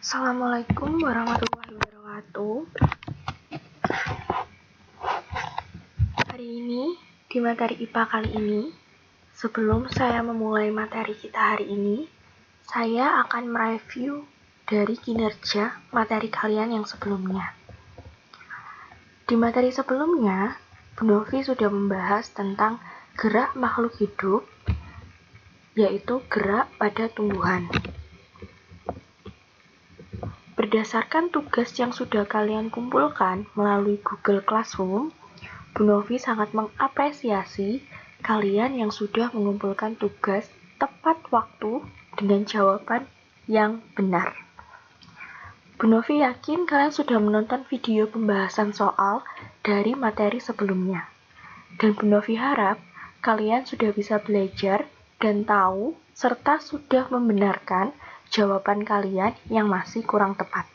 Assalamualaikum warahmatullahi wabarakatuh. Hari ini, di materi IPA kali ini, sebelum saya memulai materi kita hari ini, saya akan mereview dari kinerja materi kalian yang sebelumnya. Di materi sebelumnya, Bu Novi sudah membahas tentang gerak makhluk hidup, yaitu gerak pada tumbuhan. Berdasarkan tugas yang sudah kalian kumpulkan melalui Google Classroom, Bu Novi sangat mengapresiasi kalian yang sudah mengumpulkan tugas tepat waktu dengan jawaban yang benar. Bu Novi yakin kalian sudah menonton video pembahasan soal dari materi sebelumnya. Dan Bu Novi harap kalian sudah bisa belajar dan tahu serta sudah membenarkan jawaban kalian yang masih kurang tepat.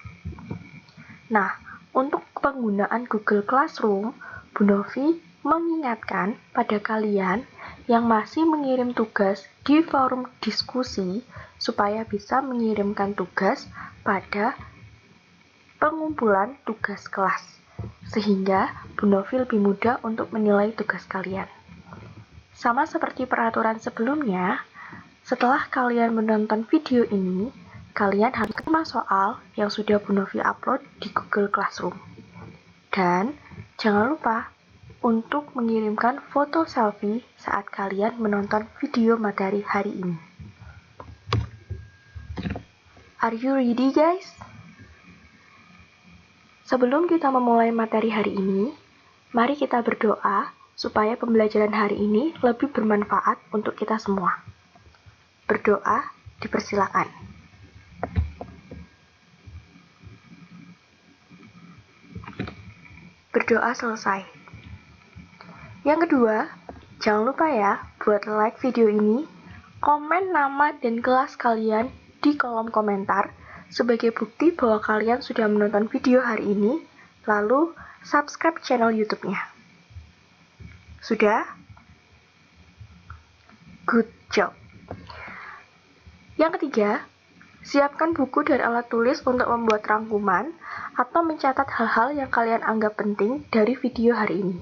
Nah, untuk penggunaan Google Classroom, Bu Novi mengingatkan pada kalian yang masih mengirim tugas di forum diskusi supaya bisa mengirimkan tugas pada pengumpulan tugas kelas, sehingga Bu Novi lebih mudah untuk menilai tugas kalian. Sama seperti peraturan sebelumnya, setelah kalian menonton video ini, kalian harus menerima soal yang sudah Bu Novi upload di Google Classroom. Dan jangan lupa untuk mengirimkan foto selfie saat kalian menonton video materi hari ini. Are you ready, guys? Sebelum kita memulai materi hari ini, mari kita berdoa supaya pembelajaran hari ini lebih bermanfaat untuk kita semua. Berdoa dipersilakan. Berdoa selesai. Yang kedua, jangan lupa ya buat like video ini, komen nama dan kelas kalian di kolom komentar sebagai bukti bahwa kalian sudah menonton video hari ini, lalu subscribe channel YouTube-nya. Sudah? Good job. Yang ketiga, siapkan buku dan alat tulis untuk membuat rangkuman atau mencatat hal-hal yang kalian anggap penting dari video hari ini.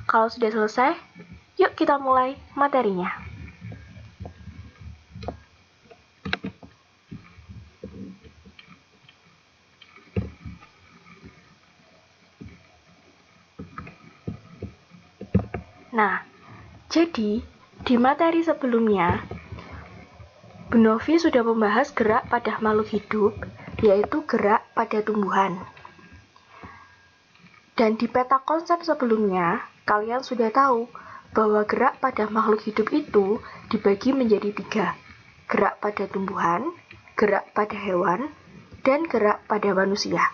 Kalau sudah selesai, yuk kita mulai materinya. Nah, jadi di materi sebelumnya, Bu Novi sudah membahas gerak pada makhluk hidup, yaitu gerak pada tumbuhan. Dan di peta konsep sebelumnya, kalian sudah tahu bahwa gerak pada makhluk hidup itu dibagi menjadi 3. Gerak pada tumbuhan, gerak pada hewan, dan gerak pada manusia.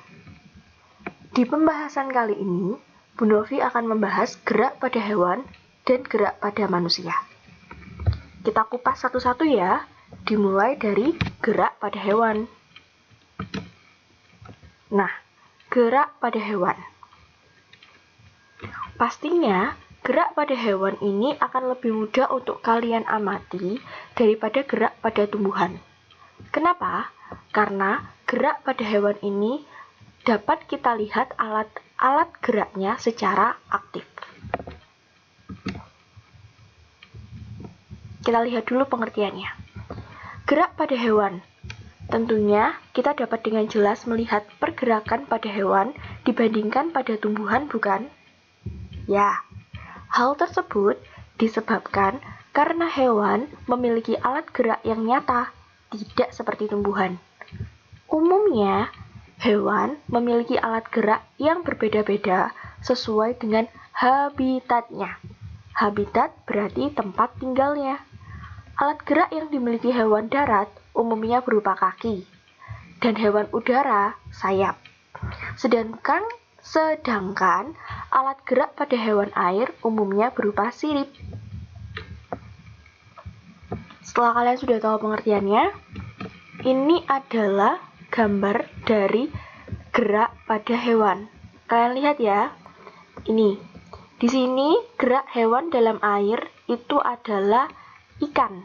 Di pembahasan kali ini, Bu Novi akan membahas gerak pada hewan dan gerak pada manusia. Kita kupas satu-satu ya, dimulai dari gerak pada hewan. Nah, gerak pada hewan. Pastinya, gerak pada hewan ini akan lebih mudah untuk kalian amati daripada gerak pada tumbuhan. Kenapa? Karena gerak pada hewan ini dapat kita lihat alat geraknya secara aktif. Kita lihat dulu pengertiannya. Gerak pada hewan. Tentunya kita dapat dengan jelas melihat pergerakan pada hewan dibandingkan pada tumbuhan, bukan? Ya, hal tersebut disebabkan karena hewan memiliki alat gerak yang nyata, tidak seperti tumbuhan. Umumnya, hewan memiliki alat gerak yang berbeda-beda sesuai dengan habitatnya. Habitat berarti tempat tinggalnya. Alat gerak yang dimiliki hewan darat umumnya berupa kaki, dan hewan udara sayap. Sedangkan alat gerak pada hewan air umumnya berupa sirip. Setelah kalian sudah tahu pengertiannya, ini adalah gambar dari gerak pada hewan. Kalian lihat ya, ini. Di sini gerak hewan dalam air itu adalah ikan.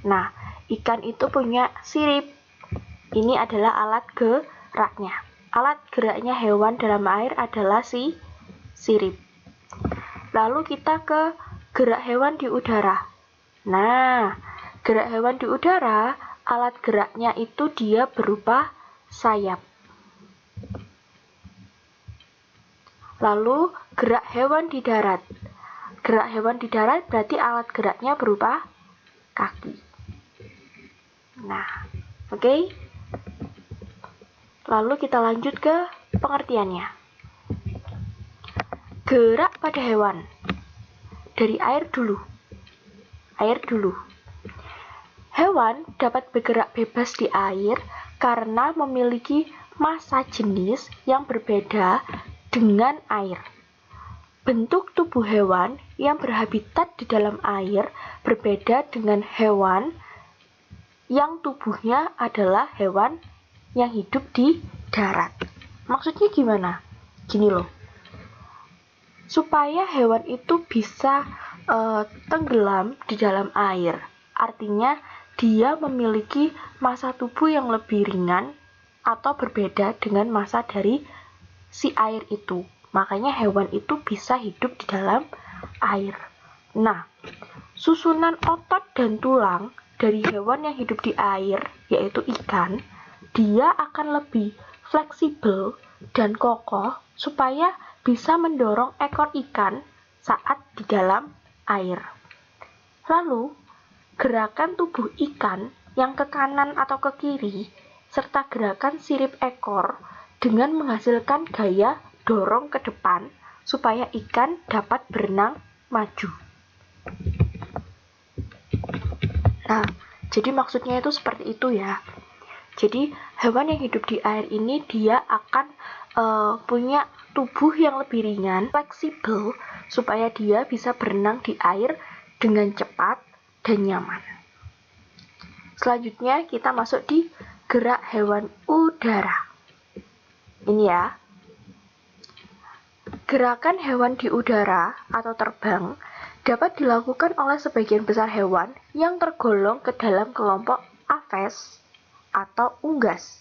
Nah, Ikan itu punya sirip. Ini adalah alat geraknya. Alat geraknya hewan dalam air adalah si sirip. Lalu kita ke gerak hewan di udara. Nah, gerak hewan di udara, alat geraknya itu dia berupa sayap. Lalu gerak hewan di darat. Gerak hewan di darat berarti alat geraknya berupa kaki. Nah, oke. Lalu kita lanjut ke pengertiannya. Gerak pada hewan. Dari air dulu. Air dulu. Hewan dapat bergerak bebas di air karena memiliki massa jenis yang berbeda dengan air. Bentuk tubuh hewan yang berhabitat di dalam air berbeda dengan hewan yang tubuhnya adalah hewan yang hidup di darat. Maksudnya gimana? Gini loh. Supaya hewan itu bisa tenggelam di dalam air. Artinya dia memiliki massa tubuh yang lebih ringan atau berbeda dengan massa dari si air itu. Makanya hewan itu bisa hidup di dalam air. Nah, susunan otot dan tulang dari hewan yang hidup di air, yaitu ikan, dia akan lebih fleksibel dan kokoh supaya bisa mendorong ekor ikan saat di dalam air. Lalu, gerakan tubuh ikan yang ke kanan atau ke kiri, serta gerakan sirip ekor dengan menghasilkan gaya dorong ke depan supaya ikan dapat berenang maju. Nah, jadi maksudnya itu seperti itu ya. Jadi hewan yang hidup di air ini dia akan punya tubuh yang lebih ringan, fleksibel, supaya dia bisa berenang di air dengan cepat dan nyaman. Selanjutnya kita masuk di gerak hewan udara. Ini ya. Gerakan hewan di udara atau terbang dapat dilakukan oleh sebagian besar hewan yang tergolong ke dalam kelompok aves atau unggas.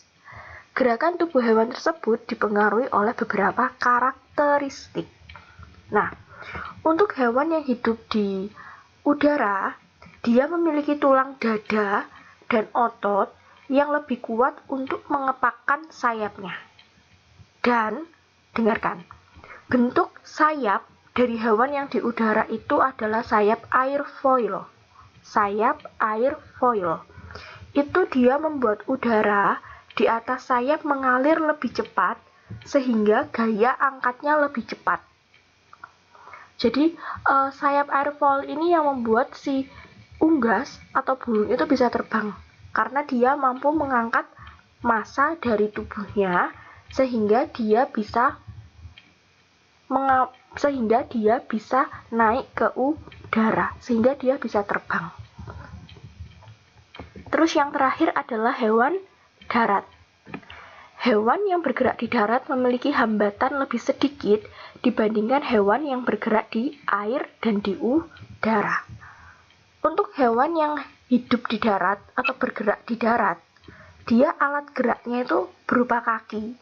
Gerakan tubuh hewan tersebut dipengaruhi oleh beberapa karakteristik. Nah, untuk hewan yang hidup di udara, dia memiliki tulang dada dan otot yang lebih kuat untuk mengepakkan sayapnya. Dan, dengarkan, bentuk sayap dari hewan yang di udara itu adalah sayap airfoil. Sayap airfoil. Itu dia membuat udara di atas sayap mengalir lebih cepat sehingga gaya angkatnya lebih cepat. Jadi sayap airfoil ini yang membuat si unggas atau burung itu bisa terbang karena dia mampu mengangkat massa dari tubuhnya sehingga dia bisa naik ke udara sehingga dia bisa terbang. Terus yang terakhir adalah hewan darat. Hewan yang bergerak di darat memiliki hambatan lebih sedikit dibandingkan hewan yang bergerak di air dan di udara. Untuk hewan yang hidup di darat atau bergerak di darat, dia alat geraknya itu berupa kaki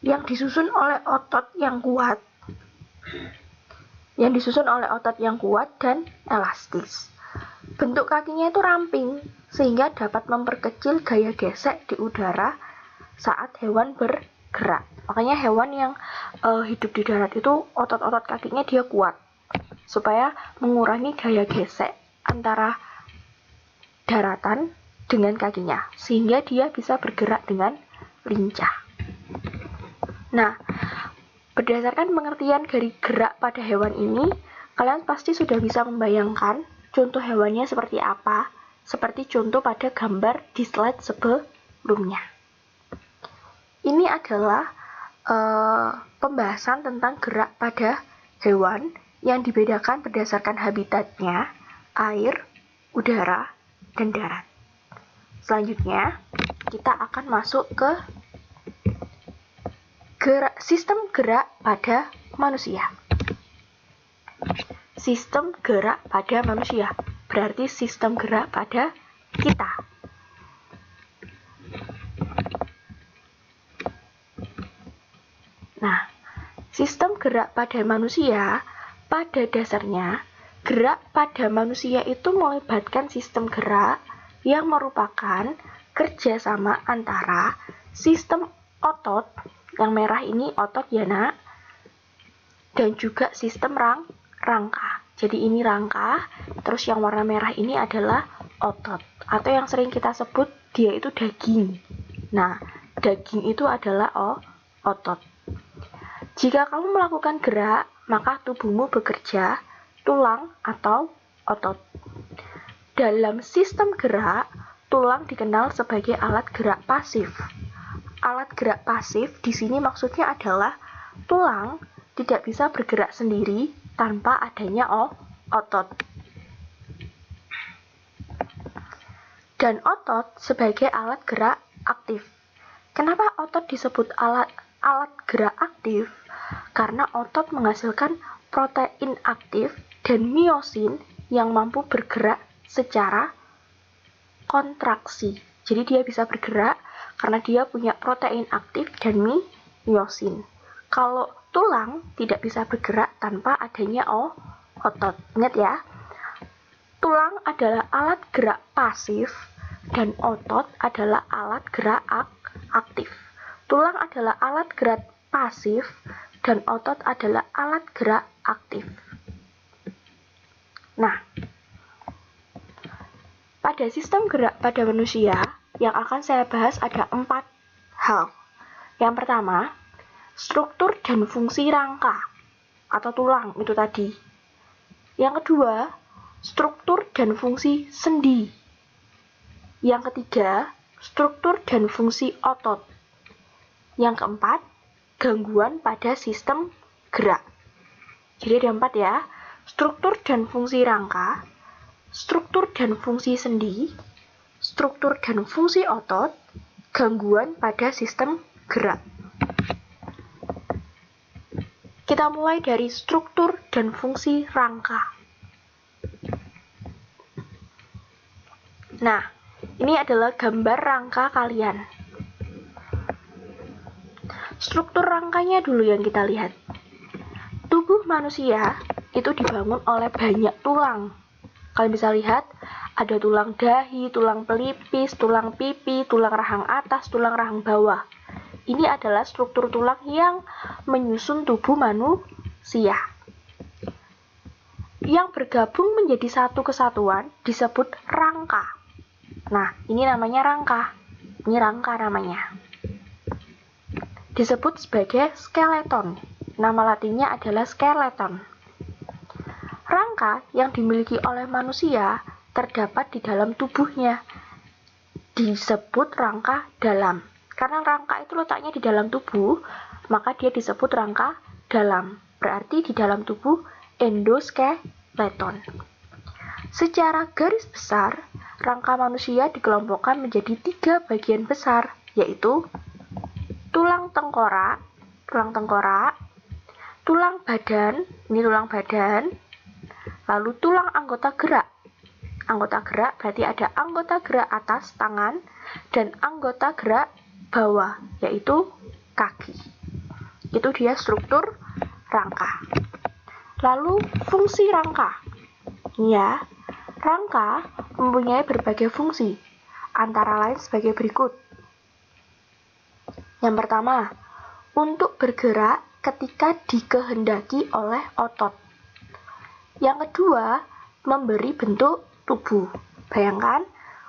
yang disusun oleh otot yang kuat. Dan elastis. Bentuk kakinya itu ramping sehingga dapat memperkecil gaya gesek di udara saat hewan bergerak. Makanya hewan yang hidup di darat itu otot-otot kakinya dia kuat supaya mengurangi gaya gesek antara daratan dengan kakinya sehingga dia bisa bergerak dengan lincah. Nah, berdasarkan pengertian dari gerak pada hewan ini, kalian pasti sudah bisa membayangkan contoh hewannya seperti apa, seperti contoh pada gambar di slide sebelumnya. Ini adalah pembahasan tentang gerak pada hewan yang dibedakan berdasarkan habitatnya, air, udara, dan darat. Selanjutnya, kita akan masuk ke sistem gerak pada manusia. Sistem gerak pada manusia berarti sistem gerak pada kita. Nah, sistem gerak pada manusia, pada dasarnya, gerak pada manusia itu melibatkan sistem gerak yang merupakan kerjasama antara sistem otot, yang merah ini otot ya nak, dan juga sistem rangka. Jadi ini rangka, terus yang warna merah ini adalah otot, atau yang sering kita sebut dia itu daging. Nah, daging itu adalah otot. Jika kamu melakukan gerak, maka tubuhmu bekerja, tulang atau otot. Dalam sistem gerak, tulang dikenal sebagai alat gerak pasif. Alat gerak pasif di sini maksudnya adalah tulang tidak bisa bergerak sendiri tanpa adanya otot. Dan otot sebagai alat gerak aktif. Kenapa otot disebut alat gerak aktif? Karena otot menghasilkan protein aktif dan miosin yang mampu bergerak secara kontraksi. Jadi dia bisa bergerak karena dia punya protein aktif dan miosin. Kalau tulang tidak bisa bergerak tanpa adanya otot. Ingat ya, tulang adalah alat gerak pasif dan otot adalah alat gerak aktif. Tulang adalah alat gerak pasif dan otot adalah alat gerak aktif. Nah, pada sistem gerak pada manusia yang akan saya bahas ada 4 hal. Yang pertama, struktur dan fungsi rangka atau tulang itu tadi. Yang kedua, struktur dan fungsi sendi. Yang ketiga, struktur dan fungsi otot. Yang keempat, gangguan pada sistem gerak. Jadi ada 4 ya, struktur dan fungsi rangka, struktur dan fungsi sendi, struktur dan fungsi otot, gangguan pada sistem gerak. Kita mulai dari struktur dan fungsi rangka. Nah, ini adalah gambar rangka kalian. Struktur rangkanya dulu yang kita lihat. Tubuh manusia itu dibangun oleh banyak tulang. Kalian bisa lihat, ada tulang dahi, tulang pelipis, tulang pipi, tulang rahang atas, tulang rahang bawah. Ini adalah struktur tulang yang menyusun tubuh manusia. Yang bergabung menjadi satu kesatuan disebut rangka. Nah, ini namanya rangka. Ini rangka namanya. Disebut sebagai skeleton. Nama latinnya adalah skeleton. Rangka yang dimiliki oleh manusia terdapat di dalam tubuhnya. Disebut rangka dalam. Karena rangka itu letaknya di dalam tubuh, maka dia disebut rangka dalam. Berarti di dalam tubuh endoskeleton. Secara garis besar, rangka manusia dikelompokkan menjadi 3 bagian besar, yaitu tulang tengkorak, tulang badan, ini tulang badan, lalu tulang anggota gerak. Anggota gerak berarti ada anggota gerak atas tangan dan anggota gerak bawah, yaitu kaki. Itu dia struktur rangka. Lalu fungsi rangka. Ya, rangka mempunyai berbagai fungsi, antara lain sebagai berikut. Yang pertama, untuk bergerak ketika dikehendaki oleh otot. Yang kedua, memberi bentuk tubuh. Bayangkan,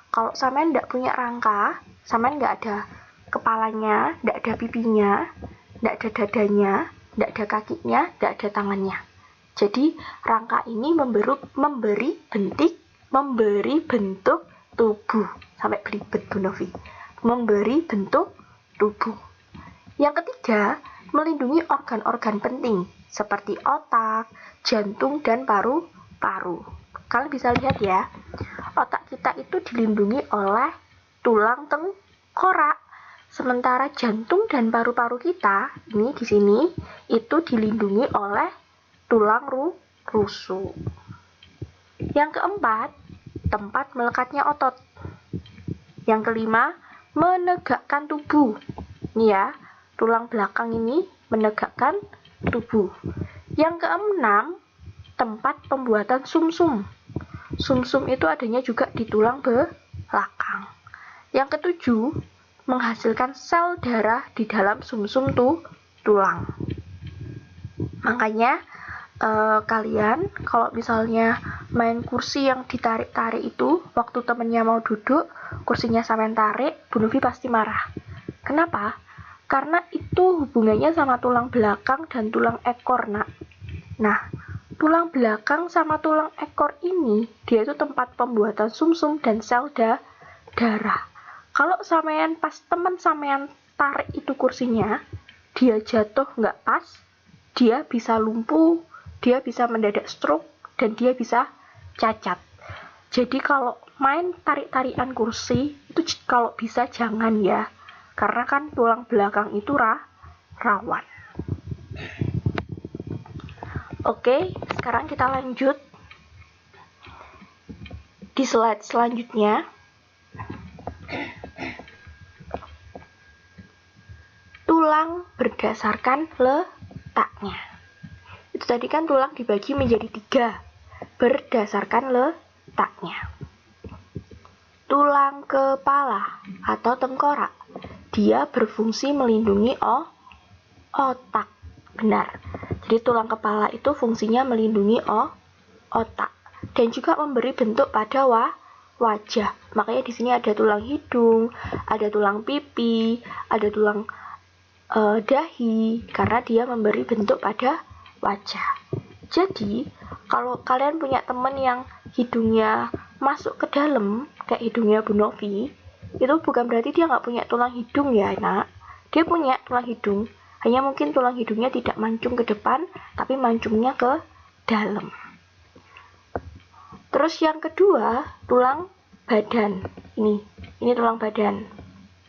kalau sampean tidak punya rangka, sampean nggak ada kepalanya, nggak ada pipinya, nggak ada dadanya, nggak ada kakinya, nggak ada tangannya. Jadi, rangka ini memberi bentuk tubuh. Sampai belibet Bu Novi. Memberi bentuk tubuh. Yang ketiga, melindungi organ-organ penting seperti otak, jantung, dan paru-paru. Kalian bisa lihat ya, otak kita itu dilindungi oleh tulang tengkorak, sementara jantung dan paru-paru kita ini di sini itu dilindungi oleh tulang rusuk. Yang keempat, tempat melekatnya otot. Yang kelima, menegakkan tubuh. Ini ya, tulang belakang ini menegakkan tubuh. Yang keenam, tempat pembuatan sumsum. Sumsum itu adanya juga di tulang belakang. Yang ketujuh, menghasilkan sel darah di dalam sumsum tulang. Makanya kalian kalau misalnya main kursi yang ditarik-tarik itu, waktu temennya mau duduk, kursinya sampai tarik, Bu Novi pasti marah. Kenapa? Karena itu hubungannya sama tulang belakang dan tulang ekor, nak. Nah, tulang belakang sama tulang ekor ini, dia itu tempat pembuatan sumsum dan sel darah. Kalau sampean pas teman sampean tarik itu kursinya, dia jatuh nggak pas, dia bisa lumpuh, dia bisa mendadak stroke, dan dia bisa cacat. Jadi kalau main tarik-tarikan kursi, itu kalau bisa jangan ya. Karena kan tulang belakang itu rawan. Oke, sekarang kita lanjut di slide selanjutnya. Tulang berdasarkan letaknya. Itu tadi kan tulang dibagi menjadi 3 berdasarkan letaknya. Tulang kepala atau tengkorak, dia berfungsi melindungi otak. Benar. Jadi tulang kepala itu fungsinya melindungi otak dan juga memberi bentuk pada wajah. Makanya di sini ada tulang hidung, ada tulang pipi, ada tulang dahi, karena dia memberi bentuk pada wajah. Jadi kalau kalian punya teman yang hidungnya masuk ke dalam kayak hidungnya Bu Novi, itu bukan berarti dia nggak punya tulang hidung ya, nak. Dia punya tulang hidung, hanya mungkin tulang hidungnya tidak mancung ke depan, tapi mancungnya ke dalam. Terus yang kedua, tulang badan. Ini tulang badan.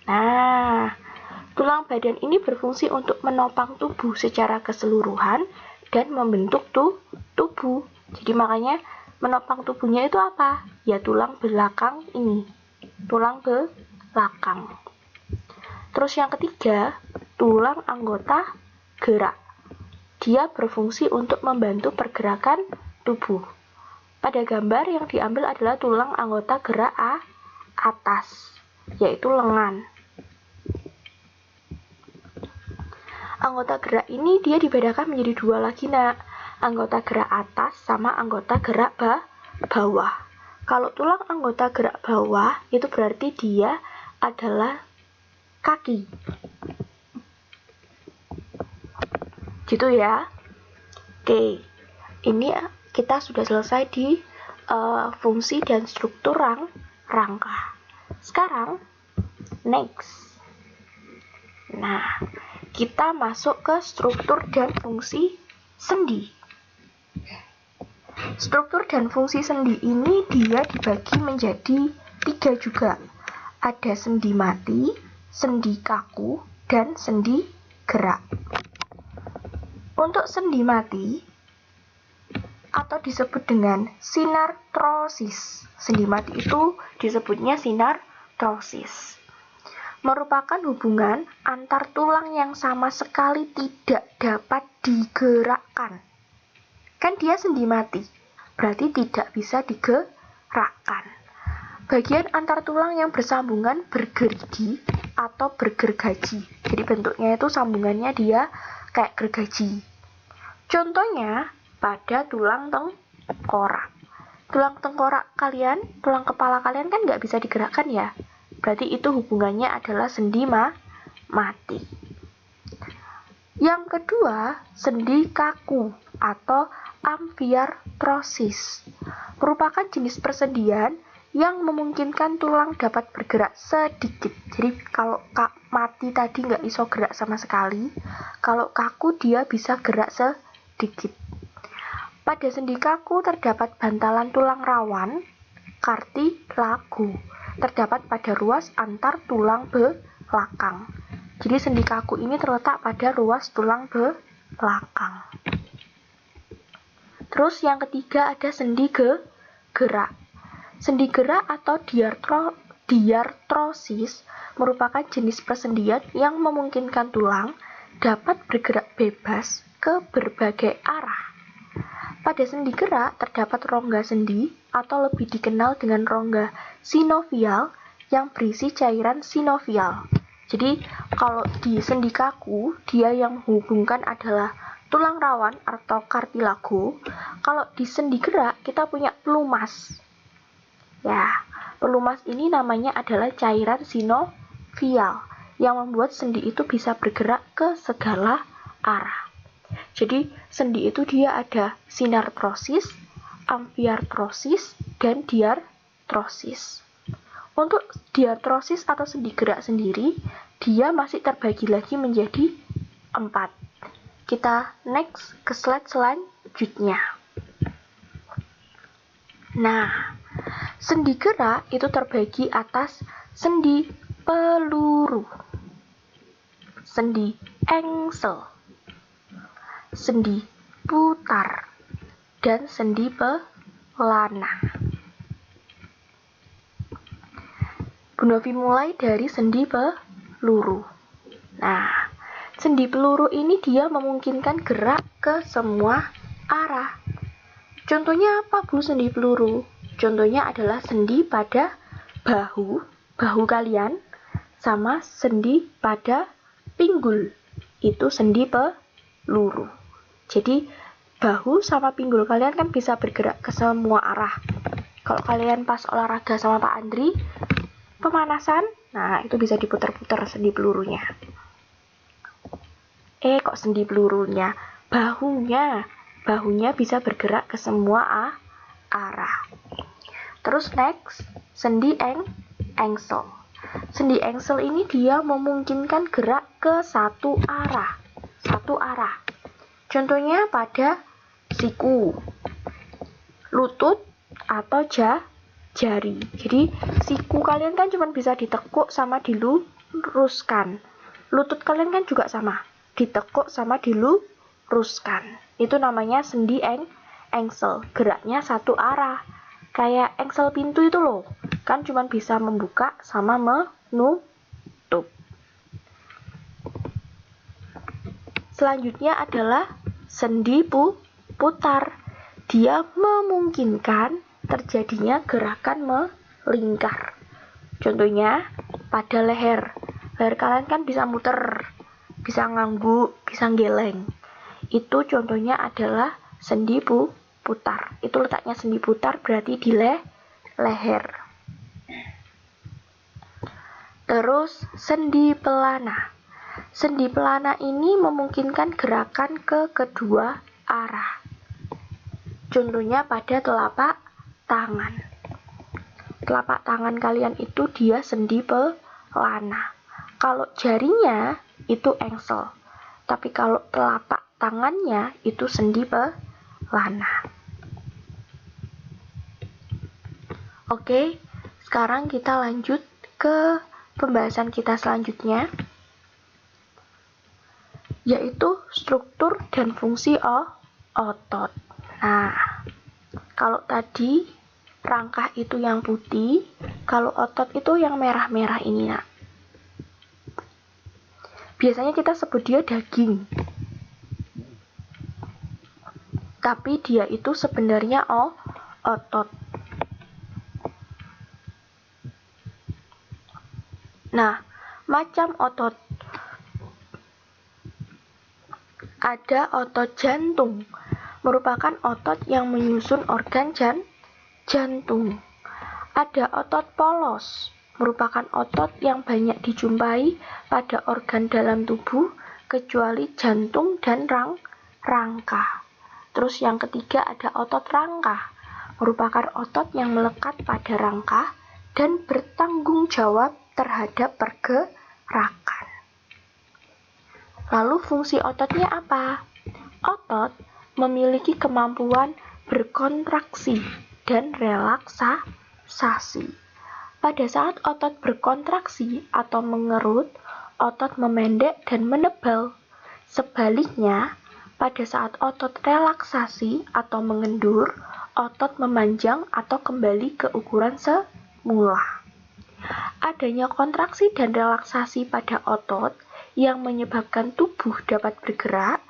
Nah, tulang badan ini berfungsi untuk menopang tubuh secara keseluruhan dan membentuk tubuh. Jadi makanya menopang tubuhnya itu apa? Ya tulang belakang ini. Tulang belakang. Terus yang ketiga, tulang anggota gerak. Dia berfungsi untuk membantu pergerakan tubuh. Pada gambar yang diambil adalah tulang anggota gerak atas, yaitu lengan. Anggota gerak ini dia dibedakan menjadi 2 lagi, nak. Anggota gerak atas sama anggota gerak bawah. Kalau tulang anggota gerak bawah itu berarti dia adalah kaki. Gitu ya. Oke. Ini kita sudah selesai di fungsi dan struktur rangka. Sekarang next. Nah, kita masuk ke struktur dan fungsi sendi. Struktur dan fungsi sendi ini dia dibagi menjadi 3 juga. Ada sendi mati, sendi kaku, dan sendi gerak. Untuk sendi mati atau disebut dengan sinartrosis. Sendi mati itu disebutnya sinartrosis. Merupakan hubungan antar tulang yang sama sekali tidak dapat digerakkan. Kan dia sendi mati, berarti tidak bisa digerakkan. Bagian antar tulang yang bersambungan bergerigi atau bergergaji. Jadi bentuknya itu sambungannya dia kayak gergaji. Contohnya pada tulang tengkorak. Tulang tengkorak kalian, tulang kepala kalian kan nggak bisa digerakkan ya. Berarti itu hubungannya adalah sendi mati. Yang kedua, sendi kaku atau amfiartrosis. Merupakan jenis persendian yang memungkinkan tulang dapat bergerak sedikit. Jadi kalau mati tadi nggak iso gerak sama sekali, kalau kaku dia bisa gerak sedikit. Pada sendi kaku terdapat bantalan tulang rawan, kartilago, terdapat pada ruas antar tulang belakang. Jadi sendi kaku ini terletak pada ruas tulang belakang. Terus yang ketiga ada sendi gerak. Sendi gerak atau diartrosis merupakan jenis persendian yang memungkinkan tulang dapat bergerak bebas ke berbagai arah. Pada sendi gerak terdapat rongga sendi atau lebih dikenal dengan rongga sinovial yang berisi cairan sinovial. Jadi kalau di sendi kaku, dia yang menghubungkan adalah tulang rawan atau kartilago. Kalau di sendi gerak kita punya pelumas. Ya, pelumas ini namanya adalah cairan sinovial yang membuat sendi itu bisa bergerak ke segala arah. Jadi sendi itu dia ada sinartrosis, amfiartrosis, dan diartrosis. Untuk diartrosis atau sendi gerak sendiri, dia masih terbagi lagi menjadi 4. Kita next ke slide selanjutnya. Nah, sendi gerak itu terbagi atas sendi peluru, sendi engsel, sendi putar, dan sendi pelana. Bu Novi mulai dari sendi peluru. Nah, sendi peluru ini dia memungkinkan gerak ke semua arah. Contohnya apa, Bu, sendi peluru? Contohnya adalah sendi pada bahu kalian, sama sendi pada pinggul. Itu sendi peluru. Jadi bahu sama pinggul kalian kan bisa bergerak ke semua arah. Kalau kalian pas olahraga sama Pak Andri, pemanasan, nah itu bisa diputar-putar sendi pelurunya. Kok sendi pelurunya? Bahunya bisa bergerak ke semua arah. Terus next, sendi engsel. Sendi engsel ini dia memungkinkan gerak ke satu arah. Contohnya pada siku, lutut, atau jari. Jadi siku kalian kan cuma bisa ditekuk sama diluruskan. Lutut kalian kan juga sama, ditekuk sama diluruskan. Itu namanya sendi engsel. Geraknya satu arah. Kayak engsel pintu itu loh. Kan cuma bisa membuka sama menutup. Selanjutnya adalah sendi putar. Dia memungkinkan terjadinya gerakan melingkar. Contohnya pada leher. Leher kalian kan bisa muter, bisa ngangguk, bisa geleng. Itu contohnya adalah sendi putar. Itu letaknya sendi putar berarti di leher. Terus sendi pelana. Sendi pelana ini memungkinkan gerakan ke kedua arah. Contohnya pada telapak tangan. Telapak tangan kalian itu dia sendi pelana. Kalau jarinya itu engsel. Tapi kalau telapak tangannya itu sendi pelana. Oke, sekarang kita lanjut ke pembahasan kita selanjutnya, yaitu struktur dan fungsi otot. Nah, kalau tadi rangkah itu yang putih, kalau otot itu yang merah-merah ini, nak. Biasanya kita sebut dia daging. Tapi dia itu sebenarnya otot. Nah, macam otot. Ada otot jantung, merupakan otot yang menyusun organ jantung. Ada otot polos, merupakan otot yang banyak dijumpai pada organ dalam tubuh kecuali jantung dan rangka. Terus yang ketiga ada otot rangka, merupakan otot yang melekat pada rangka dan bertanggung jawab terhadap pergerakan. Lalu fungsi ototnya apa? Otot memiliki kemampuan berkontraksi dan relaksasi. Pada saat otot berkontraksi atau mengerut, otot memendek dan menebal. Sebaliknya, pada saat otot relaksasi atau mengendur, otot memanjang atau kembali ke ukuran semula. adanya kontraksi dan relaksasi pada otot yang menyebabkan tubuh dapat bergerak.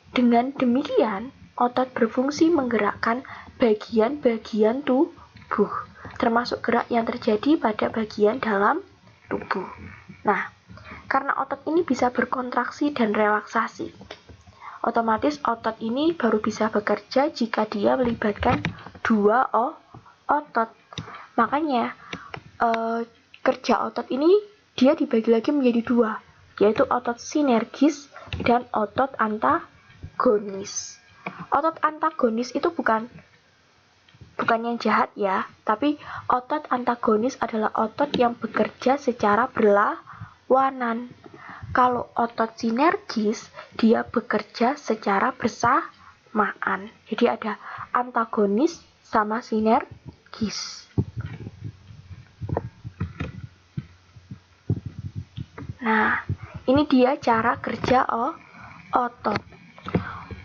Dengan demikian, otot berfungsi menggerakkan bagian-bagian tubuh, termasuk gerak yang terjadi pada bagian dalam tubuh. Nah, karena otot ini bisa berkontraksi dan relaksasi, otomatis otot ini baru bisa bekerja jika dia melibatkan dua otot. Makanya kerja otot ini dia dibagi lagi menjadi dua, yaitu otot sinergis dan otot antagonis. Otot antagonis itu bukan yang jahat ya, tapi otot antagonis adalah otot yang bekerja secara berlawanan. Kalau otot sinergis, dia bekerja secara bersamaan. Jadi ada antagonis sama sinergis. Nah, ini dia cara kerja otot.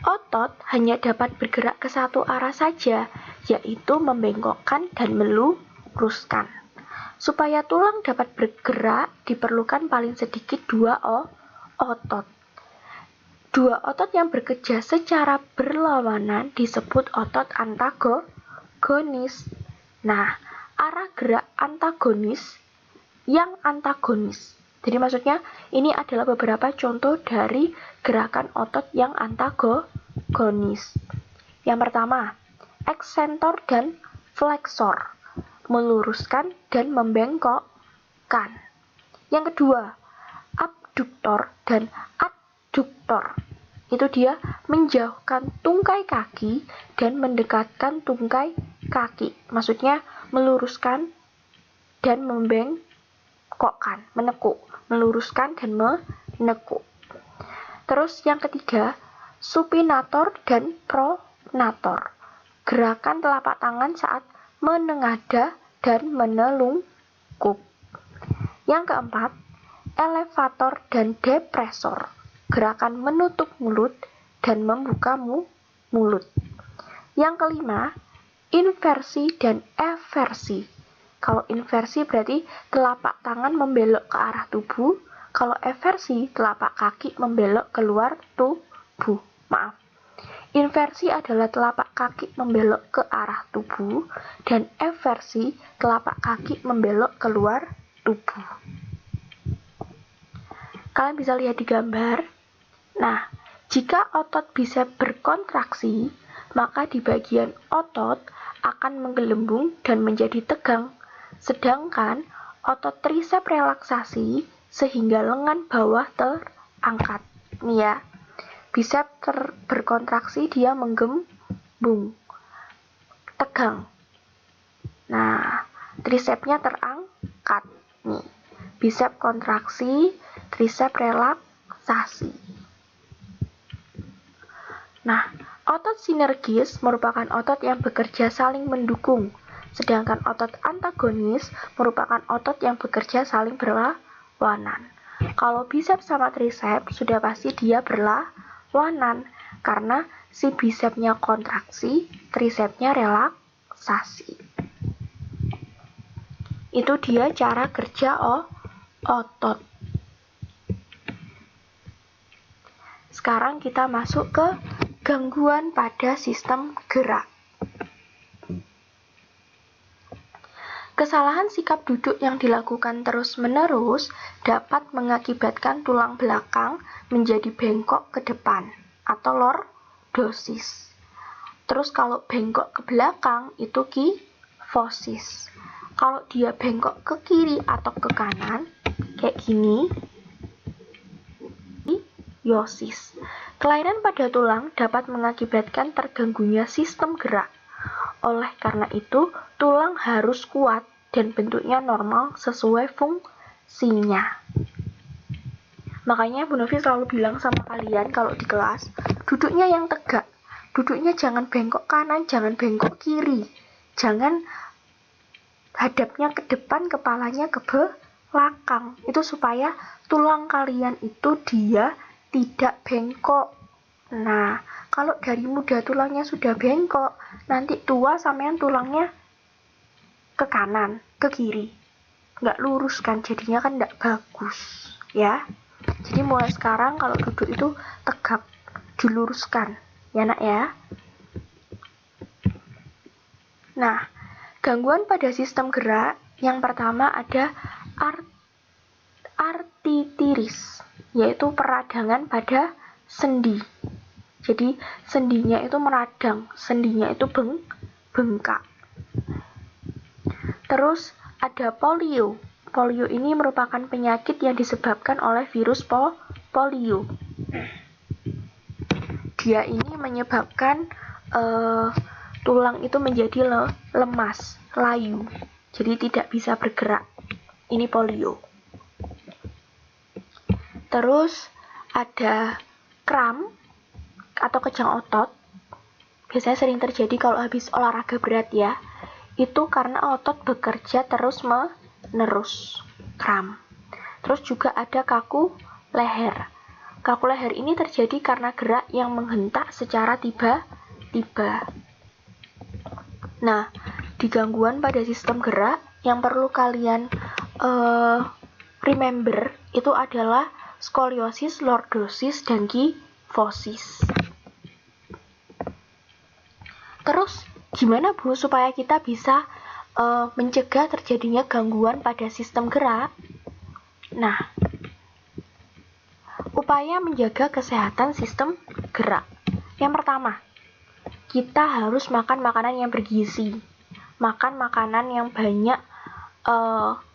Otot hanya dapat bergerak ke satu arah saja, yaitu membengkokkan dan meluruskan. Supaya tulang dapat bergerak, diperlukan paling sedikit dua otot. Dua otot yang bekerja secara berlawanan disebut otot antagonis. Nah, arah gerak antagonis yang antagonis. Jadi maksudnya ini adalah beberapa contoh dari gerakan otot yang antagonis. Yang pertama, ekstentor dan fleksor, meluruskan dan membengkokkan. Yang kedua, abduktor dan adduktor. Itu dia menjauhkan tungkai kaki dan mendekatkan tungkai kaki. Maksudnya meluruskan dan membengkokkan, menekuk, meluruskan dan menekuk. Terus yang ketiga, supinator dan pronator. Gerakan telapak tangan saat menengadah dan menelungkup. Yang keempat, elevator dan depresor. Gerakan menutup mulut dan membuka mulut. Yang kelima, inversi dan eversi. Kalau inversi berarti telapak tangan membelok ke arah tubuh, kalau eversi telapak kaki membelok keluar tubuh. Inversi adalah telapak kaki membelok ke arah tubuh dan eversi telapak kaki membelok keluar tubuh. Kalian bisa lihat di gambar. Nah, jika otot bisa berkontraksi, maka di bagian otot akan menggelembung dan menjadi tegang. Sedangkan otot trisep relaksasi sehingga lengan bawah terangkat. Nih ya, bisep berkontraksi dia menggembung, tegang. Nah, trisepnya terangkat. Nih, bisep kontraksi, trisep relaksasi. Nah, otot sinergis merupakan otot yang bekerja saling mendukung. Sedangkan otot antagonis merupakan otot yang bekerja saling berlawanan. Kalau biceps sama triceps sudah pasti dia berlawanan karena si bicepsnya kontraksi, tricepsnya relaksasi. Itu dia cara kerja otot. Sekarang kita masuk ke gangguan pada sistem gerak. Kesalahan sikap duduk yang dilakukan terus-menerus dapat mengakibatkan tulang belakang menjadi bengkok ke depan atau lordosis. Terus kalau bengkok ke belakang itu kyphosis. Kalau dia bengkok ke kiri atau ke kanan kayak gini, yosis. Kelainan pada tulang dapat mengakibatkan terganggunya sistem gerak. Oleh karena itu, tulang harus kuat dan bentuknya normal sesuai fungsinya. Makanya Bu Novi selalu bilang sama kalian kalau di kelas, duduknya yang tegak. Duduknya jangan bengkok kanan, jangan bengkok kiri. Jangan hadapnya ke depan, kepalanya ke belakang. Itu supaya tulang kalian itu dia tidak bengkok. Nah, kalau dari muda tulangnya sudah bengkok, nanti tua sampean tulangnya ke kanan, ke kiri. nggak lurus kan, jadinya kan nggak bagus ya. Jadi mulai sekarang kalau duduk itu tegap, diluruskan ya nak ya. Nah, gangguan pada sistem gerak yang pertama ada artritiris, yaitu peradangan pada sendi. Jadi sendinya itu meradang, sendinya itu bengkak. Terus ada polio. Polio ini merupakan penyakit yang disebabkan oleh virus polio. Dia ini menyebabkan tulang itu menjadi lemas, layu, jadi tidak bisa bergerak. Ini polio. Terus ada kram atau kejang otot. Biasanya sering terjadi kalau habis olahraga berat ya. Itu karena otot bekerja terus-menerus, kram. Terus juga ada kaku leher. Kaku leher ini terjadi karena gerak yang menghentak secara tiba-tiba. Nah, di gangguan pada sistem gerak yang perlu kalian remember itu adalah skoliosis, lordosis, dan kifosis. Terus gimana Bu supaya kita bisa mencegah terjadinya gangguan pada sistem gerak? Nah, upaya menjaga kesehatan sistem gerak. Yang pertama, kita harus makan makanan yang bergizi. Makan makanan yang banyak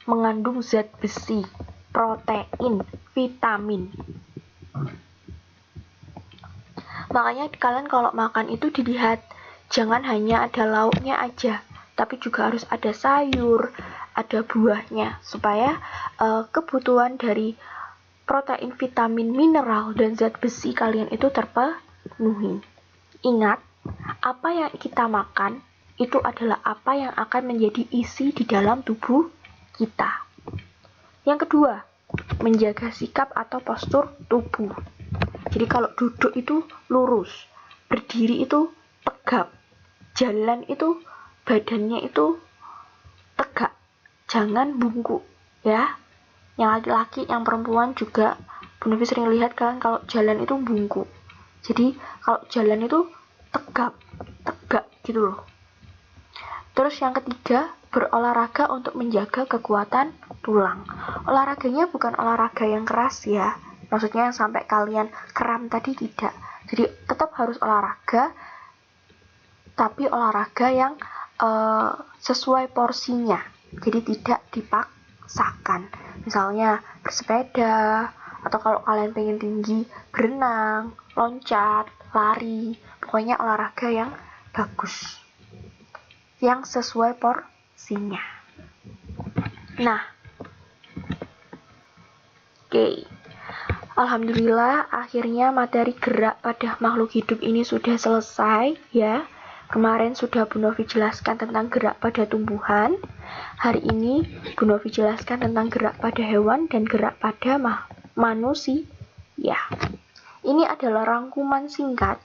mengandung zat besi, protein, vitamin. Makanya kalian kalau makan itu dilihat, jangan hanya ada lauknya aja, tapi juga harus ada sayur, ada buahnya, supaya kebutuhan dari protein, vitamin, mineral, dan zat besi kalian itu terpenuhi. Ingat, apa yang kita makan itu adalah apa yang akan menjadi isi di dalam tubuh kita. Yang kedua, menjaga sikap atau postur tubuh. Jadi kalau duduk itu lurus, berdiri itu tegap, jalan itu badannya itu tegak, jangan bungkuk ya. Yang laki-laki, yang perempuan juga, Bu Novi sering lihat kan kalau jalan itu bungkuk. Jadi kalau jalan itu tegak gitu loh. Terus yang ketiga, berolahraga untuk menjaga kekuatan tulang. Olahraganya bukan olahraga yang keras ya, maksudnya yang sampai kalian kram tadi, tidak. Jadi tetap harus olahraga, tapi olahraga yang sesuai porsinya, jadi tidak dipaksakan. Misalnya bersepeda, atau kalau kalian pengen tinggi, berenang, loncat, lari, pokoknya olahraga yang bagus, yang sesuai porsinya. Nah, oke. Alhamdulillah akhirnya materi gerak pada makhluk hidup ini sudah selesai ya. Kemarin sudah Bu Novi jelaskan tentang gerak pada tumbuhan. Hari ini Bu Novi jelaskan tentang gerak pada hewan dan gerak pada manusia. Ini adalah rangkuman singkat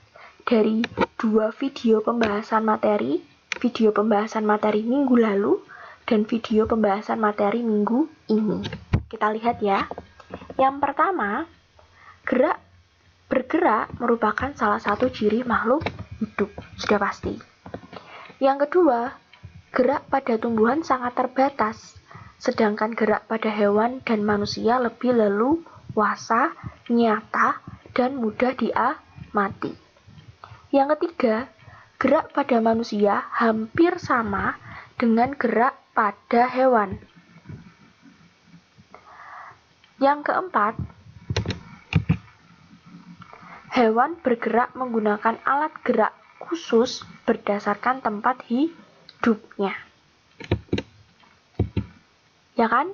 dari 2 video pembahasan materi. Video pembahasan materi minggu lalu dan video pembahasan materi minggu ini. Kita lihat ya. Yang pertama, bergerak merupakan salah satu ciri makhluk hidup, sudah pasti. Yang kedua, gerak pada tumbuhan sangat terbatas, sedangkan gerak pada hewan dan manusia lebih leluasa, nyata, dan mudah diamati. Yang ketiga, gerak pada manusia hampir sama dengan gerak pada hewan. Yang keempat, hewan bergerak menggunakan alat gerak khusus berdasarkan tempat hidupnya. Ya kan?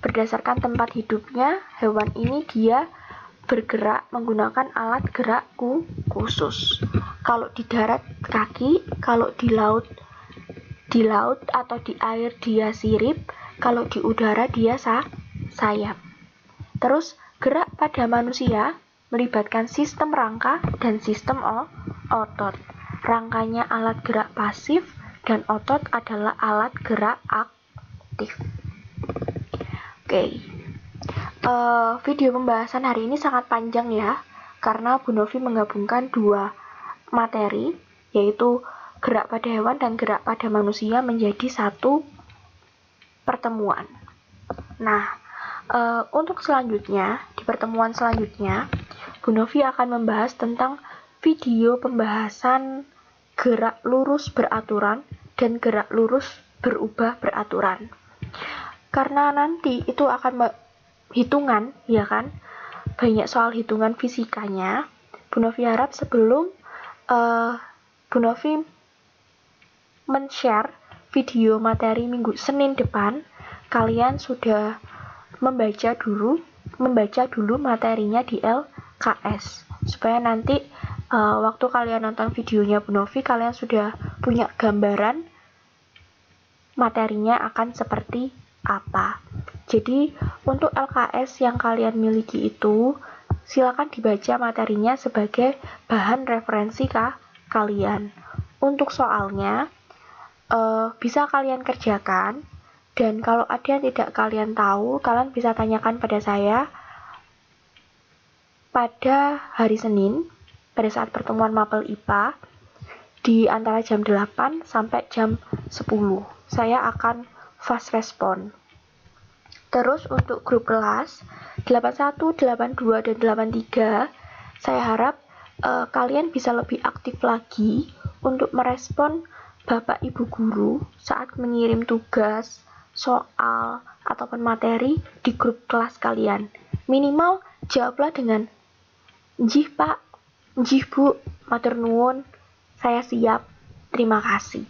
Berdasarkan tempat hidupnya, hewan ini dia bergerak menggunakan alat gerak khusus. Kalau di darat kaki, kalau di laut atau di air dia sirip, kalau di udara dia sayap. Terus gerak pada manusia melibatkan sistem rangka dan sistem otot. Rangkanya alat gerak pasif dan otot adalah alat gerak aktif. Video pembahasan hari ini sangat panjang ya, karena Bu Novi menggabungkan dua materi, yaitu gerak pada hewan dan gerak pada manusia menjadi satu pertemuan. Nah, untuk selanjutnya, di pertemuan selanjutnya, Bu Novi akan membahas tentang video pembahasan gerak lurus beraturan dan gerak lurus berubah beraturan. Karena nanti itu akan hitungan, ya kan? Banyak soal hitungan fisikanya. Bu Novi harap sebelum Bu Novi men-share video materi minggu Senin depan, kalian sudah membaca dulu materinya di LKS, supaya nanti waktu kalian nonton videonya Bu Novi, kalian sudah punya gambaran materinya akan seperti apa. Jadi untuk LKS yang kalian miliki itu, silakan dibaca materinya sebagai bahan referensi kalian. Untuk soalnya bisa kalian kerjakan, dan kalau ada yang tidak kalian tahu, kalian bisa tanyakan pada saya pada hari Senin, pada saat pertemuan Mapel IPA, di antara jam 8 sampai jam 10. Saya akan fast respon. Terus untuk grup kelas 81, 82, dan 83, saya harap kalian bisa lebih aktif lagi untuk merespon Bapak Ibu Guru saat mengirim tugas, soal, ataupun materi di grup kelas kalian. Minimal jawablah dengan "Njih Pak, njih Bu, matur nuwun, saya siap, terima kasih."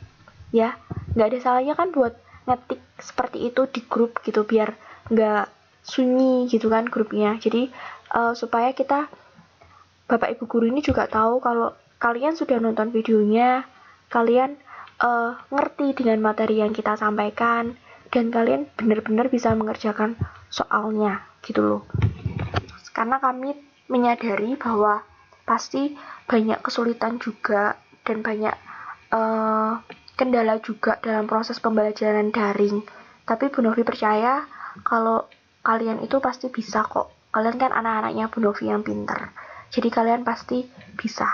Ya, nggak ada salahnya kan buat ngetik seperti itu di grup gitu, biar nggak sunyi gitu kan grupnya. Jadi supaya Bapak Ibu Guru ini juga tahu kalau kalian sudah nonton videonya, kalian ngerti dengan materi yang kita sampaikan, dan kalian benar-benar bisa mengerjakan soalnya gitu loh. Karena kami menyadari bahwa pasti banyak kesulitan juga dan banyak kendala juga dalam proses pembelajaran daring. Tapi Bu Novi percaya kalau kalian itu pasti bisa kok. Kalian kan anak-anaknya Bu Novi yang pinter, jadi kalian pasti bisa.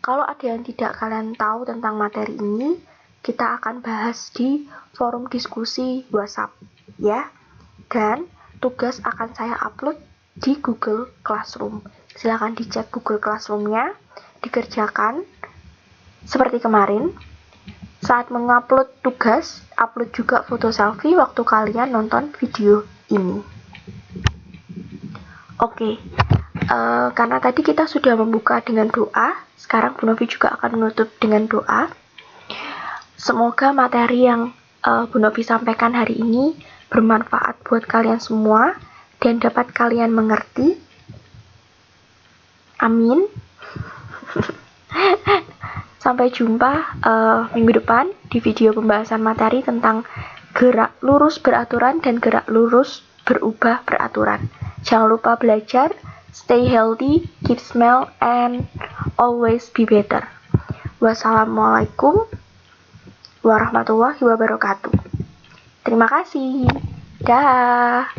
Kalau ada yang tidak kalian tahu tentang materi ini, kita akan bahas di forum diskusi WhatsApp ya. Dan tugas akan saya upload di Google Classroom. Silakan dicek Google Classroom-nya, dikerjakan seperti kemarin. Saat mengupload tugas, upload juga foto selfie waktu kalian nonton video ini. Karena tadi kita sudah membuka dengan doa, sekarang Bu Novi juga akan menutup dengan doa. Semoga materi yang Bu Novi sampaikan hari ini bermanfaat buat kalian semua dan dapat kalian mengerti. Amin. Sampai jumpa minggu depan di video pembahasan materi tentang gerak lurus beraturan dan gerak lurus berubah beraturan. Jangan lupa belajar, stay healthy, keep smile, and always be better. Wassalamualaikum warahmatullahi wabarakatuh. Terima kasih. Dah.